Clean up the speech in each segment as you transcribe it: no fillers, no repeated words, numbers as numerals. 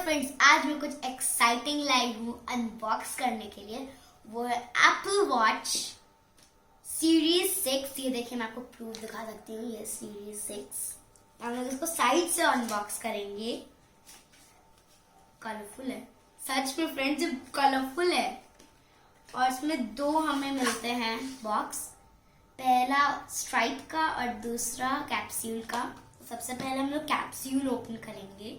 Friends, आज मैं कुछ एक्साइटिंग लाई हूँ अनबॉक्स करने के लिए। वो है एप्पल वॉच सीरीज 6। ये देखिए, मैं आपको प्रूफ दिखा सकती हूँ। ये सीरीज 6 हम लोग इसको साइड से अनबॉक्स करेंगे। कलरफुल है सच में फ्रेंड्स, ये कलरफुल है। और इसमें दो हमें मिलते हैं बॉक्स, पहला स्ट्राइप का और दूसरा कैप्सूल का। सबसे पहले हम लोग कैप्सूल ओपन करेंगे।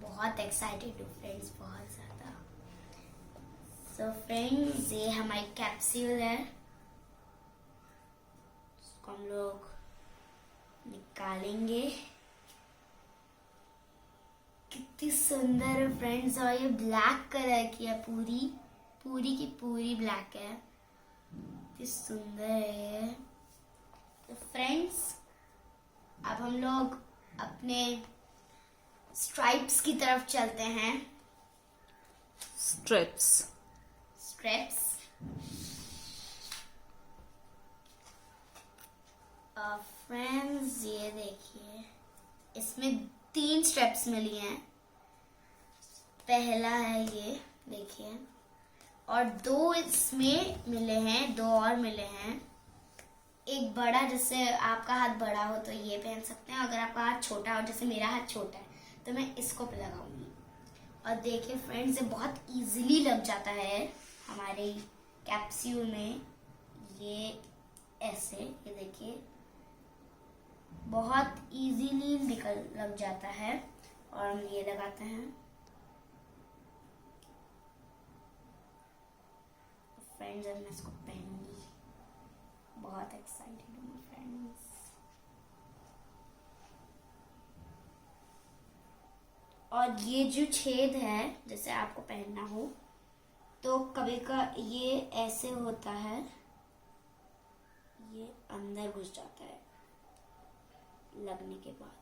बहुत एक्साइटेड हूँ फ्रेंड्स, बहुत ज्यादा। सो फ्रेंड्स, ये हमारी कैप्सूल है। इसको हम लोग निकालेंगे। कितनी सुंदर है फ्रेंड्स, और ये ब्लैक कलर की है, पूरी की पूरी ब्लैक है। कितनी सुंदर है ये। तो फ्रेंड्स, अब हम लोग अपने स्ट्राइप्स की तरफ चलते हैं। स्ट्रिप्स फ्रेंड्स, ये देखिए, इसमें 3 स्ट्रिप्स मिली हैं। पहला है ये देखिए, और 2 इसमें मिले हैं, 2 और मिले हैं। एक बड़ा, जैसे आपका हाथ बड़ा हो तो ये पहन सकते हैं, अगर आपका हाथ छोटा हो, जैसे मेरा हाथ छोटा है, तो मैं इसको पे लगाऊंगी। और देखिए फ्रेंड्स, ये बहुत इजीली लग जाता है हमारे कैप्सूल में। ये ऐसे, ये देखिए, बहुत इजीली लग जाता है। और हम ये लगाते हैं। फ्रेंड्स, अब मैं इसको पहनूंगी। बहुत एक्साइटेड हूँ फ्रेंड्स। और ये जो छेद है, जैसे आपको पहनना हो तो कभी का ये ऐसे होता है, ये अंदर घुस जाता है लगने के बाद।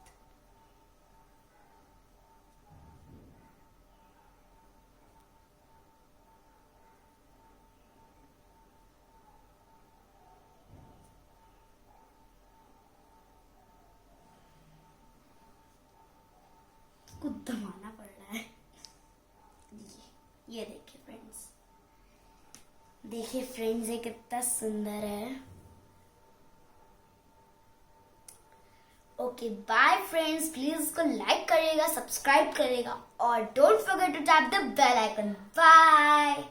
इसको दबाना पड़ रहा है। ये देखिए फ्रेंड्स, ये कितना सुंदर है। ओके बाय फ्रेंड्स, प्लीज इसको लाइक करिएगा, सब्सक्राइब करिएगा, और don't forget to tap the bell icon. Bye.